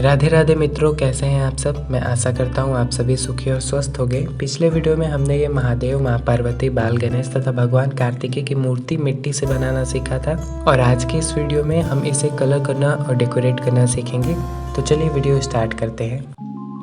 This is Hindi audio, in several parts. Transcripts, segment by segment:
राधे राधे मित्रों, कैसे हैं आप सब। मैं आशा करता हूँ आप सभी सुखी और स्वस्थ हो गए। पिछले वीडियो में हमने ये महादेव, माँ पार्वती, बाल गणेश तथा भगवान कार्तिकेय की मूर्ति मिट्टी से बनाना सीखा था और आज की इस वीडियो में हम इसे कलर करना और डेकोरेट करना सीखेंगे। तो चलिए वीडियो स्टार्ट करते हैं।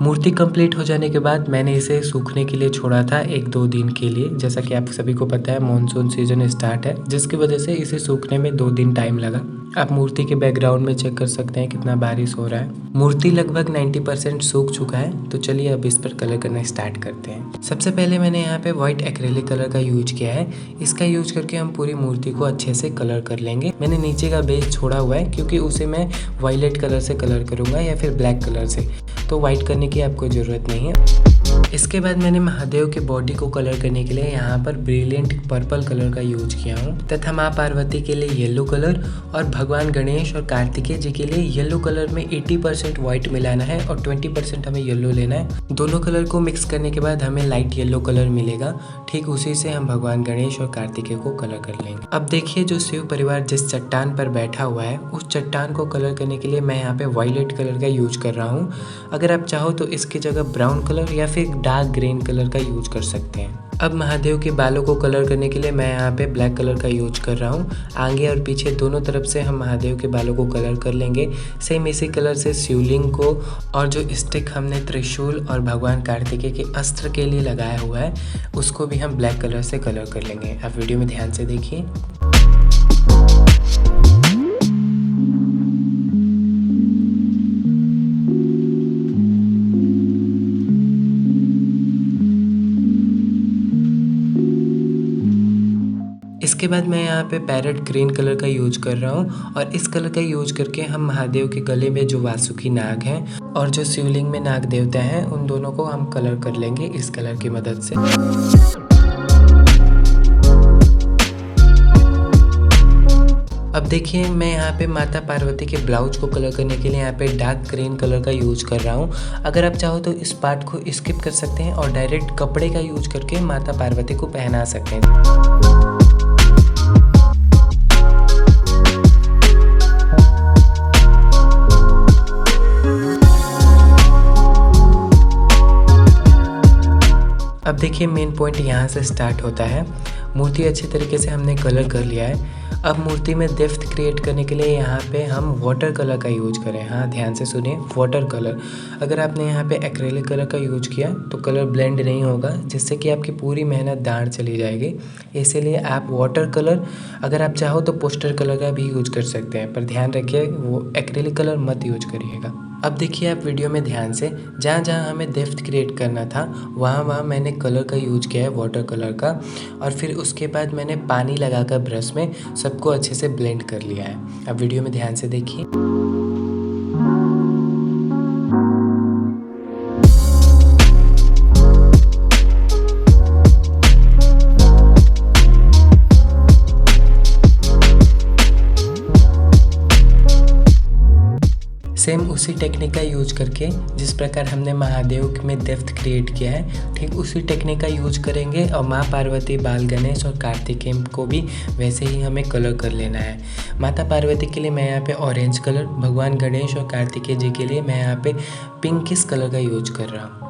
मूर्ति कंप्लीट हो जाने के बाद मैंने इसे सूखने के लिए छोड़ा था 1-2 दिन के लिए। जैसा कि आप सभी को पता है मॉनसून सीजन स्टार्ट है, जिसकी वजह से इसे सूखने में 2 दिन टाइम लगा। आप मूर्ति के बैकग्राउंड में चेक कर सकते हैं कितना बारिश हो रहा है। मूर्ति लगभग 90% सूख चुका है। तो चलिए अब इस पर कलर करना स्टार्ट करते हैं। सबसे पहले मैंने यहाँ पे व्हाइट एक्रेलिक कलर का यूज किया है। इसका यूज करके हम पूरी मूर्ति को अच्छे से कलर कर लेंगे। मैंने नीचे का बेस छोड़ा हुआ है क्योंकि उसे मैं वायलेट कलर से कलर करूंगा या फिर ब्लैक कलर से, तो व्हाइट करने की आपको ज़रूरत नहीं है। इसके बाद मैंने महादेव के बॉडी को कलर करने के लिए यहाँ पर ब्रिलियंट पर्पल कलर का यूज किया हूँ तथा माँ पार्वती के लिए येलो कलर और भगवान गणेश और कार्तिकेय जी के लिए येलो कलर में 80% व्हाइट मिलाना है और 20% हमें येलो लेना है। दोनों कलर को मिक्स करने के बाद हमें लाइट येलो कलर मिलेगा। ठीक उसी से हम भगवान गणेश और कार्तिकेय को कलर कर लेंगे। अब देखिए, जो शिव परिवार जिस चट्टान पर बैठा हुआ है उस चट्टान को कलर करने के लिए मैं यहाँ पे वायलेट कलर का यूज कर रहा हूँ। अगर आप चाहो तो इसकी जगह ब्राउन कलर या फिर डार्क ग्रीन कलर का यूज कर सकते हैं। अब महादेव के बालों को कलर करने के लिए मैं यहाँ पे ब्लैक कलर का यूज कर रहा हूँ। आगे और पीछे दोनों तरफ से हम महादेव के बालों को कलर कर लेंगे। सेम इसी कलर से शिवलिंग को और जो स्टिक हमने त्रिशूल और भगवान कार्तिकेय के अस्त्र के लिए लगाया हुआ है उसको भी हम ब्लैक कलर से कलर कर लेंगे। आप वीडियो में ध्यान से देखिए। इसके बाद मैं यहाँ पे पैरेट ग्रीन कलर का यूज कर रहा हूँ और इस कलर का यूज करके हम महादेव के गले में जो वासुकी नाग हैं और जो शिवलिंग में नाग देवता हैं उन दोनों को हम कलर कर लेंगे इस कलर की मदद से। अब देखिए, मैं यहाँ पे माता पार्वती के ब्लाउज को कलर करने के लिए यहाँ पे डार्क ग्रीन कलर का यूज कर रहा हूँ। अगर आप चाहो तो इस पार्ट को स्किप कर सकते हैं और डायरेक्ट कपड़े का यूज करके माता पार्वती को पहना सकते हैं। अब देखिए, मेन पॉइंट यहाँ से स्टार्ट होता है। मूर्ति अच्छे तरीके से हमने कलर कर लिया है। अब मूर्ति में डेप्थ क्रिएट करने के लिए यहाँ पे हम वाटर कलर का यूज करें। हाँ, ध्यान से सुनिए, वाटर कलर। अगर आपने यहाँ पे एक्रेलिक कलर का यूज किया तो कलर ब्लेंड नहीं होगा, जिससे कि आपकी पूरी मेहनत दांड चली जाएगी। इसीलिए आप वाटर कलर, अगर आप चाहो तो पोस्टर कलर का भी यूज कर सकते हैं, पर ध्यान रखिए वो एक्रेलिक कलर मत यूज करिएगा। अब देखिए आप वीडियो में ध्यान से, जहाँ जहाँ हमें डेप्थ क्रिएट करना था वहाँ मैंने कलर का यूज किया है, वाटर कलर का। और फिर उसके बाद मैंने पानी लगाकर ब्रश में सबको अच्छे से ब्लेंड कर लिया है। अब वीडियो में ध्यान से देखिए। सेम उसी टेक्निक का यूज करके जिस प्रकार हमने महादेव में डेप्थ क्रिएट किया है, ठीक उसी टेक्निक का यूज करेंगे और माँ पार्वती, बाल गणेश और कार्तिकेय को भी वैसे ही हमें कलर कर लेना है। माता पार्वती के लिए मैं यहाँ पे ऑरेंज कलर, भगवान गणेश और कार्तिकेय जी के लिए मैं यहाँ पे पिंकिश कलर का यूज कर रहा हूँ।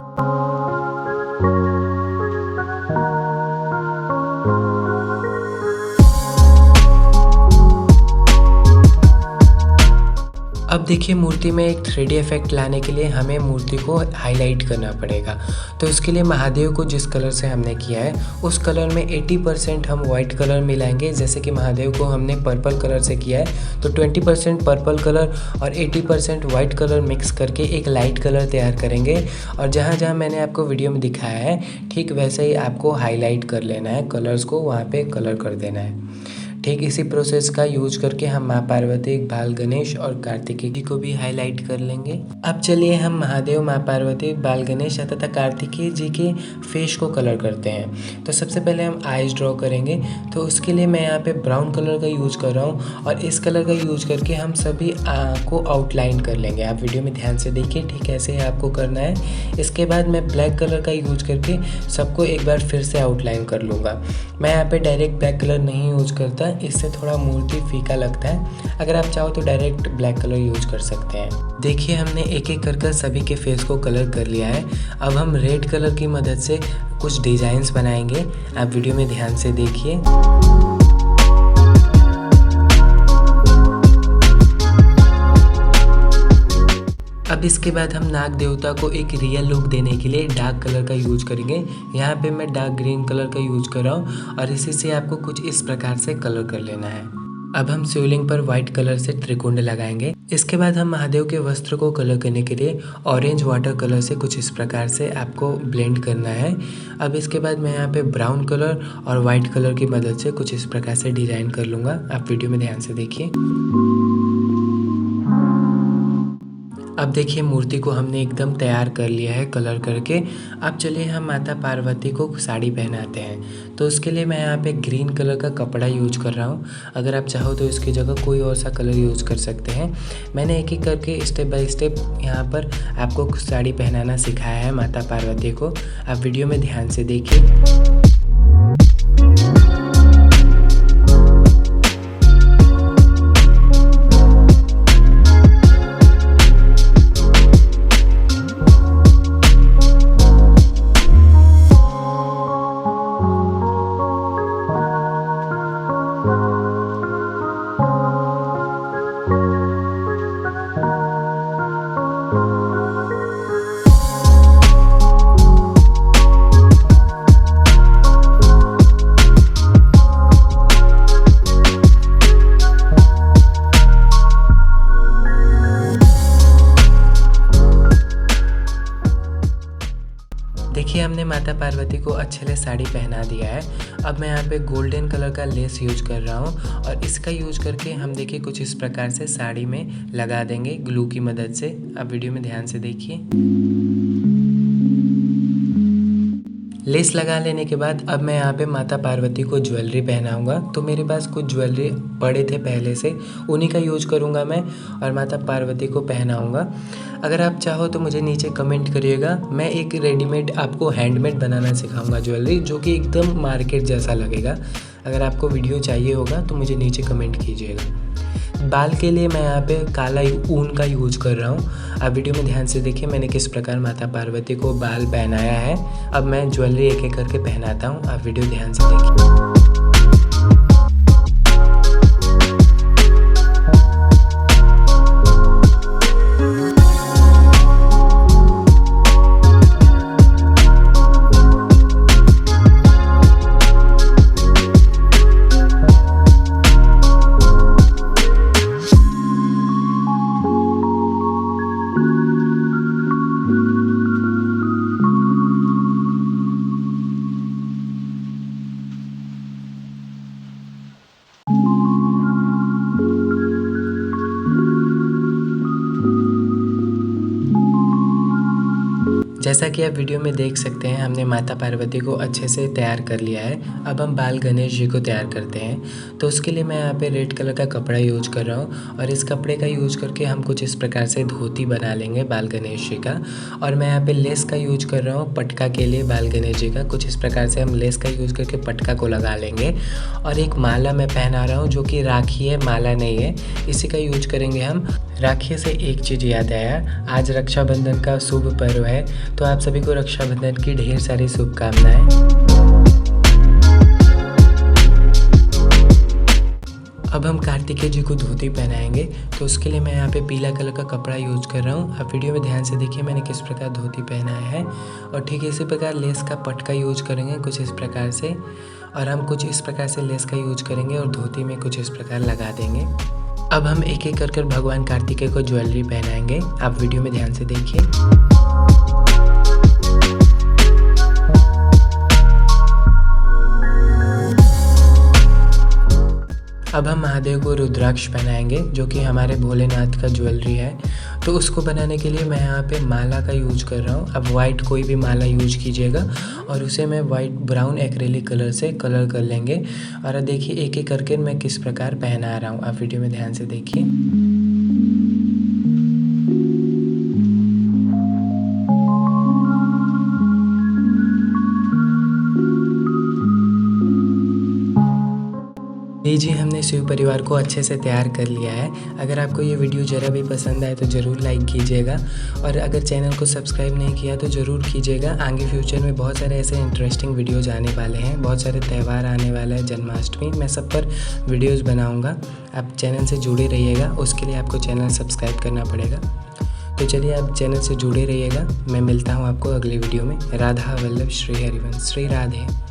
अब देखिए, मूर्ति में एक 3D इफेक्ट लाने के लिए हमें मूर्ति को हाईलाइट करना पड़ेगा। तो इसके लिए महादेव को जिस कलर से हमने किया है उस कलर में 80% हम वाइट कलर मिलाएंगे। जैसे कि महादेव को हमने पर्पल कलर से किया है तो 20% पर्पल कलर और 80% वाइट कलर मिक्स करके एक लाइट कलर तैयार करेंगे। और जहाँ जहाँ मैंने आपको वीडियो में दिखाया है ठीक वैसे ही आपको हाईलाइट कर लेना है, कलर्स को वहाँ पे कलर कर देना है। ठीक इसी प्रोसेस का यूज करके हम माँ पार्वती, बाल गणेश और कार्तिकेय जी को भी हाईलाइट कर लेंगे। अब चलिए हम महादेव, माँ पार्वती, बाल गणेश तथा कार्तिकेय जी के फेस को कलर करते हैं। तो सबसे पहले हम आईज ड्रॉ करेंगे। तो उसके लिए मैं यहाँ पे ब्राउन कलर का यूज कर रहा हूँ और इस कलर का यूज करके हम सभी को आउटलाइन कर लेंगे। आप वीडियो में ध्यान से देखिए, ठीक ऐसे ही आपको करना है। इसके बाद मैं ब्लैक कलर का यूज करके सबको एक बार फिर से आउटलाइन कर लूँगा। मैं यहाँ पे डायरेक्ट ब्लैक कलर नहीं यूज करता, इससे थोड़ा मूर्ति फीका लगता है। अगर आप चाहो तो डायरेक्ट ब्लैक कलर यूज कर सकते हैं। देखिए हमने एक एक कर सभी के फेस को कलर कर लिया है। अब हम रेड कलर की मदद से कुछ डिज़ाइंस बनाएंगे। आप वीडियो में ध्यान से देखिए। अब इसके बाद हम नाग देवता को एक रियल लुक देने के लिए डार्क कलर का यूज करेंगे। यहाँ पे मैं डार्क ग्रीन कलर का यूज कर रहा हूँ और इसी से आपको कुछ इस प्रकार से कलर कर लेना है। अब हम शिवलिंग पर व्हाइट कलर से त्रिकुंड लगाएंगे। इसके बाद हम महादेव के वस्त्र को कलर करने के लिए ऑरेंज वाटर कलर से कुछ इस प्रकार से आपको ब्लेंड करना है। अब इसके बाद मैं यहाँ पे ब्राउन कलर और वाइट कलर की मदद से कुछ इस प्रकार से डिजाइन कर लूँगा। आप वीडियो में ध्यान से देखिए। अब देखिए मूर्ति को हमने एकदम तैयार कर लिया है कलर करके। अब चलिए हम माता पार्वती को साड़ी पहनाते हैं। तो उसके लिए मैं यहाँ पे ग्रीन कलर का कपड़ा यूज कर रहा हूँ। अगर आप चाहो तो इसकी जगह कोई और सा कलर यूज कर सकते हैं। मैंने एक एक करके स्टेप बाय स्टेप यहाँ पर आपको साड़ी पहनाना सिखाया है माता पार्वती को। आप वीडियो में ध्यान से देखिए। देखिए हमने माता पार्वती को अच्छे से साड़ी पहना दिया है। अब मैं यहाँ पे गोल्डन कलर का लेस यूज कर रहा हूँ और इसका यूज करके हम देखिए कुछ इस प्रकार से साड़ी में लगा देंगे ग्लू की मदद से। आप वीडियो में ध्यान से देखिए। लेस लगा लेने के बाद अब मैं यहाँ पे माता पार्वती को ज्वेलरी पहनाऊंगा। तो मेरे पास कुछ ज्वेलरी पड़े थे पहले से, उन्हीं का यूज करूँगा मैं और माता पार्वती को पहनाऊंगा। अगर आप चाहो तो मुझे नीचे कमेंट करिएगा। मैं एक रेडीमेड आपको हैंडमेड बनाना सिखाऊंगा ज्वेलरी, जो कि एकदम मार्केट जैसा लगेगा। अगर आपको वीडियो चाहिए होगा तो मुझे नीचे कमेंट कीजिएगा। बाल के लिए मैं यहाँ पे काला ऊन का यूज कर रहा हूँ। आप वीडियो में ध्यान से देखिए मैंने किस प्रकार माता पार्वती को बाल पहनाया है। अब मैं ज्वेलरी एक एक करके पहनाता हूँ। आप वीडियो ध्यान से देखिए। जैसा कि आप वीडियो में देख सकते हैं हमने माता पार्वती को अच्छे से तैयार कर लिया है। अब हम बाल गणेश जी को तैयार करते हैं। तो उसके लिए मैं यहाँ पे रेड कलर का कपड़ा यूज कर रहा हूँ और इस कपड़े का यूज करके हम कुछ इस प्रकार से धोती बना लेंगे बाल गणेश जी का। और मैं यहाँ पे लेस का यूज कर रहा हूँ पटका के लिए बाल गणेश जी का। कुछ इस प्रकार से हम लेस का यूज करके पटका को लगा लेंगे। और एक माला मैं पहना रहा हूँ जो कि राखी है, माला नहीं है। इसी का यूज करेंगे हम। राखी से एक चीज़ याद आया, आज रक्षाबंधन का शुभ पर्व है, तो आप सभी को रक्षाबंधन की ढेर सारी शुभकामनाएं। अब हम कार्तिकेय जी को धोती पहनाएंगे। तो उसके लिए मैं यहाँ पे पीला कलर का कपड़ा यूज कर रहा हूँ। आप वीडियो में ध्यान से देखिए मैंने किस प्रकार धोती पहनाया है। और ठीक इसी प्रकार लेस का पटका यूज करेंगे कुछ इस प्रकार से। और हम कुछ इस प्रकार से लेस का यूज करेंगे और धोती में कुछ इस प्रकार लगा देंगे। अब हम एक एक कर भगवान कार्तिकेय को ज्वेलरी पहनाएंगे। आप वीडियो में ध्यान से देखिए। अब हम महादेव को रुद्राक्ष पहनाएंगे जो कि हमारे भोलेनाथ का ज्वेलरी है। तो उसको बनाने के लिए मैं यहाँ पे माला का यूज कर रहा हूँ। अब वाइट कोई भी माला यूज कीजिएगा और उसे मैं वाइट ब्राउन एक्रेलिक कलर से कलर कर लेंगे। और देखिए एक एक करके मैं किस प्रकार पहना रहा हूँ। आप वीडियो में ध्यान से देखिए। जी हमने अपने शिव परिवार को अच्छे से तैयार कर लिया है। अगर आपको ये वीडियो ज़रा भी पसंद आए तो ज़रूर लाइक कीजिएगा, और अगर चैनल को सब्सक्राइब नहीं किया तो ज़रूर कीजिएगा। आगे फ्यूचर में बहुत सारे ऐसे इंटरेस्टिंग वीडियोज़ आने वाले हैं, बहुत सारे त्यौहार आने वाला है, जन्माष्टमी, मैं सब पर वीडियोज़ बनाऊँगा। आप चैनल से जुड़े रहिएगा, उसके लिए आपको चैनल सब्सक्राइब करना पड़ेगा। तो चलिए आप चैनल से जुड़े रहिएगा। मैं मिलता हूँ आपको अगले वीडियो में। राधा वल्लभ श्री हरिवंश, श्री राधे।